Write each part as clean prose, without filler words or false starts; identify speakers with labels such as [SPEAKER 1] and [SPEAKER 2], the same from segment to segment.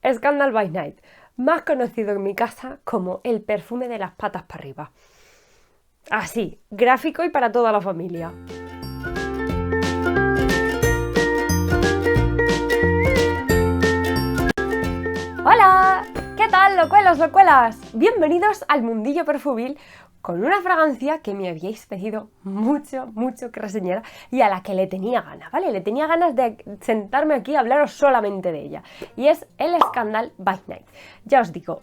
[SPEAKER 1] Scandal by Night, más conocido en mi casa como el perfume de las patas para arriba. Así, gráfico y para toda la familia. ¡Hola! ¿Qué tal, locuelos, locuelas? Bienvenidos al mundillo perfumil con una fragancia que me habíais pedido mucho que reseñara y a la que le tenía ganas, ¿vale? Le tenía ganas de sentarme aquí a hablaros solamente de ella. Y es el Scandal by Night. Ya os digo,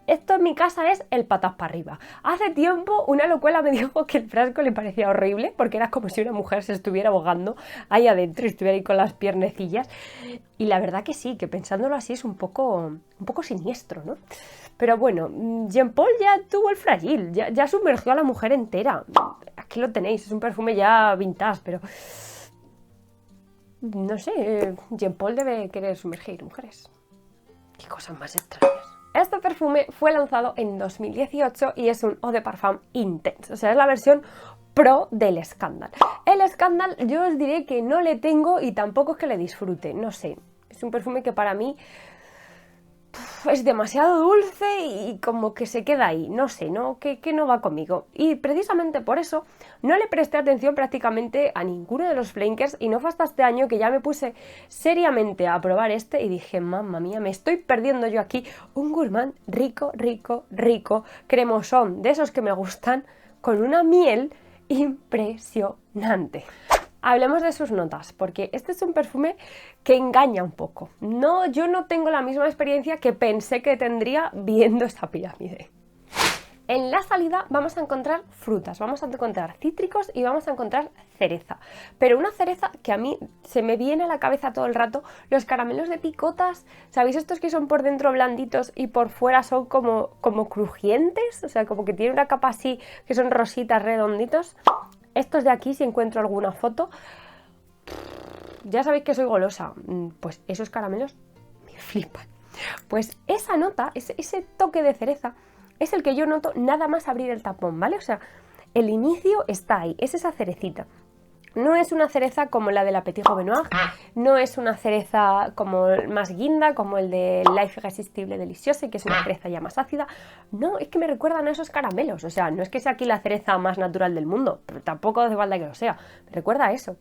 [SPEAKER 1] esto en mi casa es el patas para arriba. Hace tiempo una locuela me dijo que el frasco le parecía horrible porque era como si una mujer se estuviera ahogando ahí adentro y estuviera ahí con las piernecillas. Y la verdad que sí, que pensándolo así es un poco siniestro, ¿no? Pero bueno, Jean Paul ya tuvo el fragil, ya sumergió a la mujer entera. Aquí lo tenéis, es un perfume ya vintage, pero no sé, Jean Paul debe querer sumergir mujeres. Qué cosas más extrañas. Este perfume fue lanzado en 2018 y es un Eau de Parfum Intense, o sea, es la versión pro del Scandal. El Scandal yo os diré que no le tengo y tampoco es que le disfrute, no sé. Es un perfume que para mí es demasiado dulce y como que se queda ahí, no sé, ¿no? Que no va conmigo. Y precisamente por eso no le presté atención prácticamente a ninguno de los flankers y no fue hasta este año que ya me puse seriamente a probar este y dije, mamma mía, me estoy perdiendo yo aquí un gourmand rico, cremosón, de esos que me gustan, con una miel impresionante. Hablemos de sus notas, porque este es un perfume que engaña un poco. No, yo no tengo la misma experiencia que pensé que tendría viendo esta pirámide. En la salida vamos a encontrar frutas, vamos a encontrar cítricos y vamos a encontrar cereza. Pero una cereza que a mí se me viene a la cabeza todo el rato, los caramelos de picotas, ¿sabéis estos que son por dentro blanditos y por fuera son como crujientes? O sea, como que tienen una capa así, que son rositas, redonditos. Estos de aquí, si encuentro alguna foto, ya sabéis que soy golosa, pues esos caramelos me flipan. Pues esa nota, ese toque de cereza, es el que yo noto nada más abrir el tapón, ¿vale? O sea, el inicio está ahí, es esa cerecita. No es una cereza como la de la Petit Benoit, no es una cereza como más guinda, como el de Life Irresistible Deliciosa, que es una cereza ya más ácida. No, es que me recuerdan a esos caramelos. O sea, no es que sea aquí la cereza más natural del mundo, pero tampoco hace falta que lo sea. Me recuerda a eso.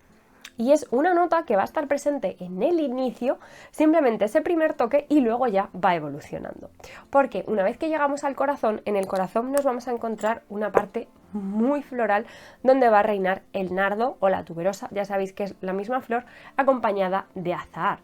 [SPEAKER 1] Y es una nota que va a estar presente en el inicio, simplemente ese primer toque, y luego ya va evolucionando. Porque una vez que llegamos al corazón, en el corazón nos vamos a encontrar una parte muy floral donde va a reinar el nardo o la tuberosa, ya sabéis que es la misma flor, acompañada de azahar.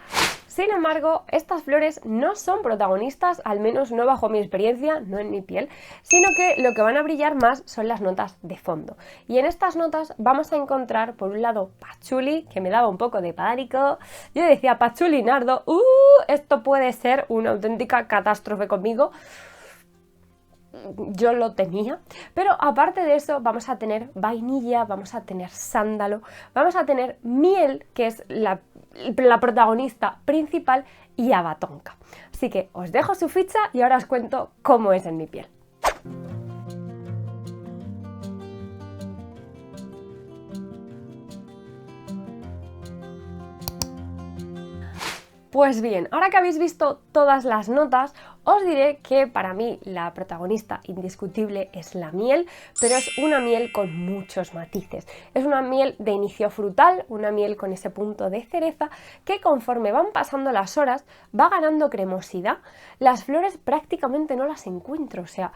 [SPEAKER 1] Sin embargo, estas flores no son protagonistas, al menos no bajo mi experiencia, no en mi piel, sino que lo que van a brillar más son las notas de fondo. Y en estas notas vamos a encontrar, por un lado, patchouli, que me daba un poco de pánico. Yo decía patchouli nardo, esto puede ser una auténtica catástrofe conmigo. Yo lo temía, pero aparte de eso vamos a tener vainilla, vamos a tener sándalo, vamos a tener miel, que es la protagonista principal, y haba-tonka. Así que os dejo su ficha y ahora os cuento cómo es en mi piel. Pues bien, ahora que habéis visto todas las notas, os diré que para mí la protagonista indiscutible es la miel, pero es una miel con muchos matices. Es una miel de inicio frutal, una miel con ese punto de cereza, que conforme van pasando las horas va ganando cremosidad. Las flores prácticamente no las encuentro, o sea,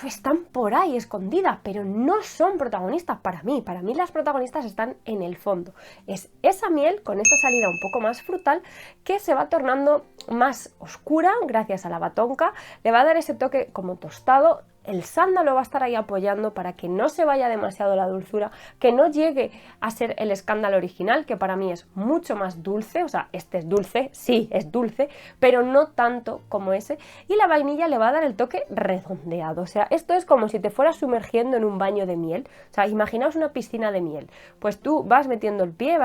[SPEAKER 1] están por ahí escondidas, pero no son protagonistas para mí. Para mí las protagonistas están en el fondo. Es esa miel con esa salida un poco más frutal que se va tornando más oscura gracias a la haba-tonka. Le va a dar ese toque como tostado. El sándalo va a estar ahí apoyando para que no se vaya demasiado la dulzura, que no llegue a ser el escándalo original, que para mí es mucho más dulce. O sea, este es dulce, sí, es dulce, pero no tanto como ese. Y la vainilla le va a dar el toque redondeado. O sea, esto es como si te fueras sumergiendo en un baño de miel. O sea, imaginaos una piscina de miel. Pues tú vas metiendo el pie,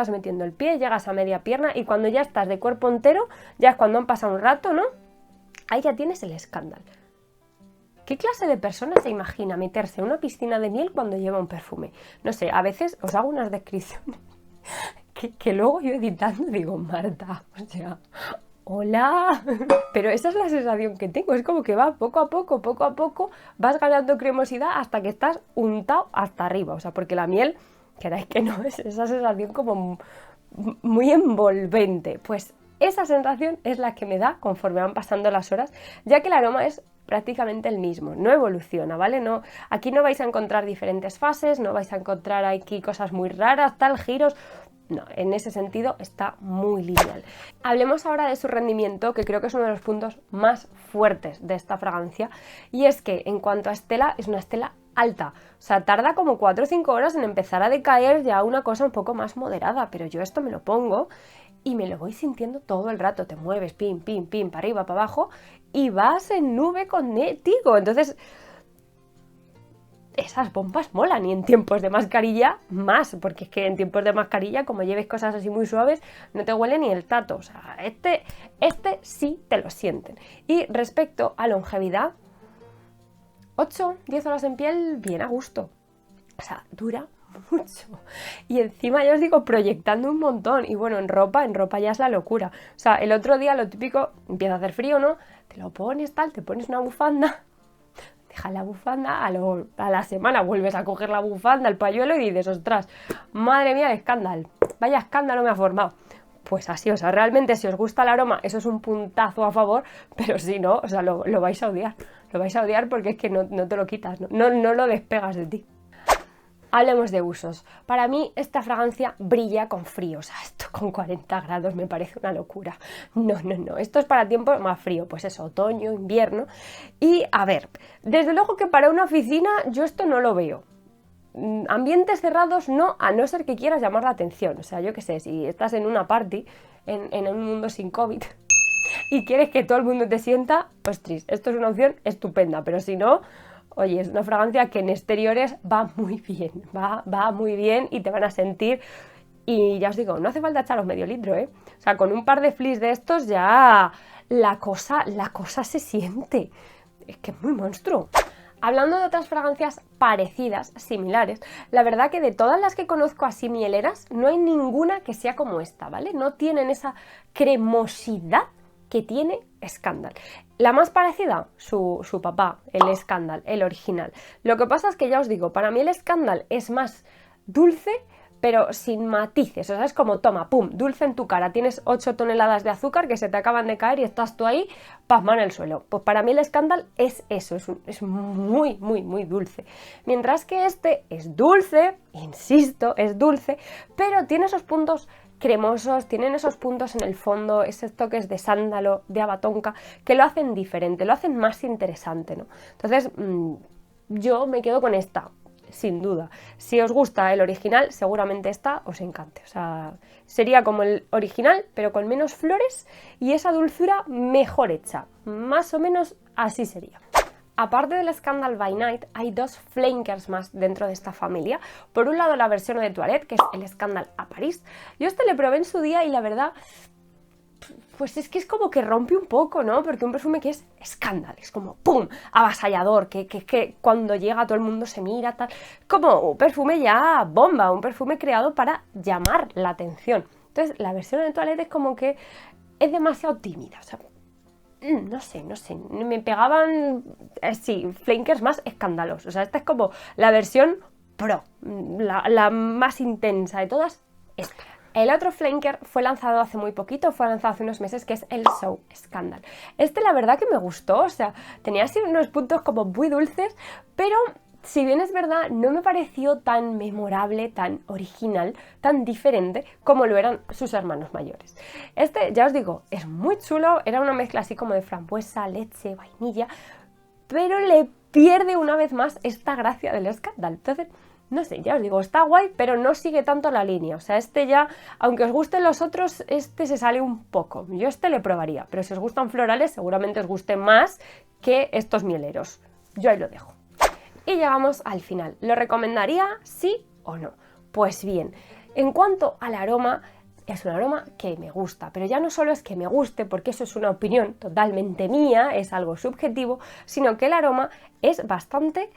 [SPEAKER 1] llegas a media pierna y cuando ya estás de cuerpo entero, ya es cuando han pasado un rato, ¿no? Ahí ya tienes el escándalo. ¿Qué clase de persona se imagina meterse en una piscina de miel cuando lleva un perfume? No sé, a veces os hago unas descripciones que luego yo editando digo, Marta, o sea, ¡hola! Pero esa es la sensación que tengo, es como que va poco a poco, vas ganando cremosidad hasta que estás untado hasta arriba, o sea, porque la miel, queráis que no, es esa sensación como muy envolvente, pues esa sensación es la que me da conforme van pasando las horas, ya que el aroma es prácticamente el mismo, no evoluciona, ¿vale? No, aquí no vais a encontrar diferentes fases, no vais a encontrar aquí cosas muy raras, tal, giros. No, en ese sentido está muy lineal. Hablemos ahora de su rendimiento, que creo que es uno de los puntos más fuertes de esta fragancia, y es que en cuanto a estela, es una estela alta, o sea, tarda como 4 o 5 horas en empezar a decaer ya una cosa un poco más moderada, pero yo esto me lo pongo y me lo voy sintiendo todo el rato, te mueves, pim, pim, pim, para arriba, para abajo, y vas en nube contigo, entonces esas bombas molan, y en tiempos de mascarilla más, porque es que en tiempos de mascarilla, como lleves cosas así muy suaves, no te huele ni el tato, o sea, este sí te lo sienten. Y respecto a longevidad, 8, 10 horas en piel, bien a gusto, o sea, dura mucho, y encima ya os digo, proyectando un montón, y bueno, en ropa ya es la locura, o sea, el otro día lo típico, empieza a hacer frío, ¿no? Te lo pones tal, te pones una bufanda, dejas la bufanda, a la semana vuelves a coger la bufanda, el pañuelo y dices, ostras, madre mía, el escándalo, vaya escándalo me ha formado. Pues así, o sea, realmente si os gusta el aroma, eso es un puntazo a favor, pero si no, o sea, lo vais a odiar porque es que no te lo quitas, no lo despegas de ti. Hablemos de usos. Para mí esta fragancia brilla con frío, o sea, esto con 40 grados me parece una locura. No, esto es para tiempo más frío, pues eso, otoño, invierno. Y a ver, desde luego que para una oficina yo esto no lo veo. Ambientes cerrados no, a no ser que quieras llamar la atención, o sea, yo qué sé, si estás en una party, en un mundo sin COVID, y quieres que todo el mundo te sienta, ostras, esto es una opción estupenda, pero si no... Oye, es una fragancia que en exteriores va muy bien, va muy bien y te van a sentir, y ya os digo, no hace falta echaros medio litro, ¿eh? O sea, con un par de flis de estos ya la cosa se siente, es que es muy monstruo. Hablando de otras fragancias parecidas, similares, la verdad que de todas las que conozco así mieleras, no hay ninguna que sea como esta, ¿vale? No tienen esa cremosidad que tiene Scandal. La más parecida, su papá, el Scandal, el original. Lo que pasa es que ya os digo, para mí el Scandal es más dulce, pero sin matices, o sea, es como, toma, pum, dulce en tu cara, tienes 8 toneladas de azúcar que se te acaban de caer y estás tú ahí pasmado en el suelo. Pues para mí el Scandal es eso, es muy, muy, muy dulce. Mientras que este es dulce, insisto, es dulce, pero tiene esos puntos cremosos, tienen esos puntos en el fondo, esos toques de sándalo, de abatonca, que lo hacen diferente, lo hacen más interesante, ¿no? Entonces, yo me quedo con esta, sin duda. Si os gusta el original, seguramente esta os encante. O sea, sería como el original, pero con menos flores y esa dulzura mejor hecha. Más o menos así sería. Aparte del Scandal by Night, hay dos flankers más dentro de esta familia. Por un lado la versión de toilette, que es el Scandal a París. Yo este le probé en su día y la verdad, pues es que es como que rompe un poco, ¿no? Porque un perfume que es Scandal, es como ¡pum! Avasallador, que cuando llega todo el mundo se mira, tal. Como un perfume ya bomba, un perfume creado para llamar la atención. Entonces la versión de toilette es como que es demasiado tímida, o sea, no sé, me pegaban, sí, flankers más escandalosos, o sea, esta es como la versión pro, la más intensa de todas, esta. El otro flanker fue lanzado hace muy poquito, fue lanzado hace unos meses, que es el So Scandal. Este la verdad que me gustó, o sea, tenía así unos puntos como muy dulces, pero... Si bien es verdad, no me pareció tan memorable, tan original, tan diferente como lo eran sus hermanos mayores. Este, ya os digo, es muy chulo, era una mezcla así como de frambuesa, leche, vainilla, pero le pierde una vez más esta gracia del Scandal. Entonces, no sé, ya os digo, está guay, pero no sigue tanto la línea. O sea, este ya, aunque os gusten los otros, este se sale un poco. Yo este le probaría, pero si os gustan florales, seguramente os guste más que estos mieleros. Yo ahí lo dejo. Y llegamos al final. ¿Lo recomendaría sí o no? Pues bien, en cuanto al aroma, es un aroma que me gusta, pero ya no solo es que me guste, porque eso es una opinión totalmente mía, es algo subjetivo, sino que el aroma es bastante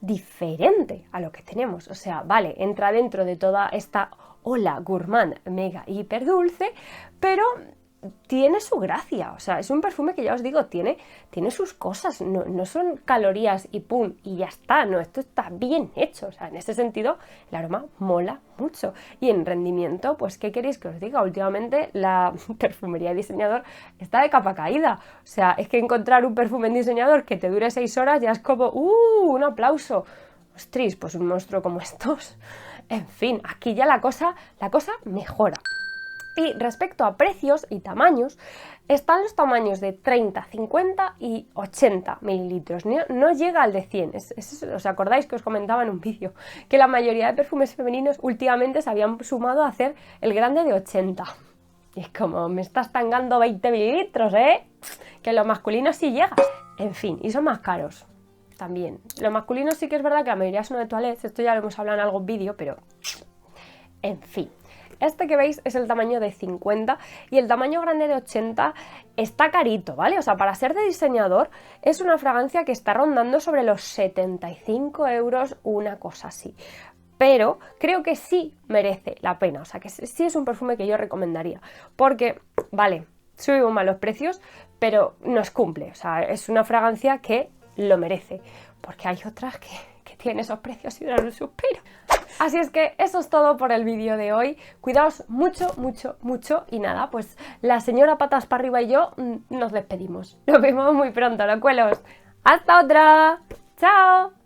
[SPEAKER 1] diferente a lo que tenemos. O sea, vale, entra dentro de toda esta ola gourmand mega hiper dulce, pero tiene su gracia, o sea, es un perfume que ya os digo, tiene sus cosas, no son calorías y pum, y ya está, no, esto está bien hecho, o sea, en ese sentido el aroma mola mucho. Y en rendimiento, pues, ¿qué queréis que os diga? Últimamente la perfumería de diseñador está de capa caída, o sea, es que encontrar un perfume en diseñador que te dure 6 horas ya es como, un aplauso. Ostras, pues un monstruo como estos. En fin, aquí ya la cosa mejora. Y respecto a precios y tamaños, están los tamaños de 30, 50 y 80 mililitros. No llega al de 100. ¿Os acordáis que os comentaba en un vídeo que la mayoría de perfumes femeninos últimamente se habían sumado a hacer el grande de 80? Y es como, me estás tangando 20 mililitros, ¿eh? Que los masculinos sí llegan. En fin, y son más caros también. Los masculinos sí que es verdad que la mayoría son de toilettes. Esto ya lo hemos hablado en algún vídeo, pero... En fin. Este que veis es el tamaño de 50 y el tamaño grande de 80 está carito, ¿vale? O sea, para ser de diseñador es una fragancia que está rondando sobre los 75 euros, una cosa así. Pero creo que sí merece la pena, o sea, que sí es un perfume que yo recomendaría. Porque, vale, suben mal los precios, pero nos cumple. O sea, es una fragancia que lo merece. Porque hay otras que tienen esos precios y dan un suspiro. Así es que eso es todo por el vídeo de hoy. Cuidaos mucho, mucho, mucho. Y nada, pues la señora patas para arriba y yo nos despedimos. Nos vemos muy pronto, locuelos. ¡Hasta otra! ¡Chao!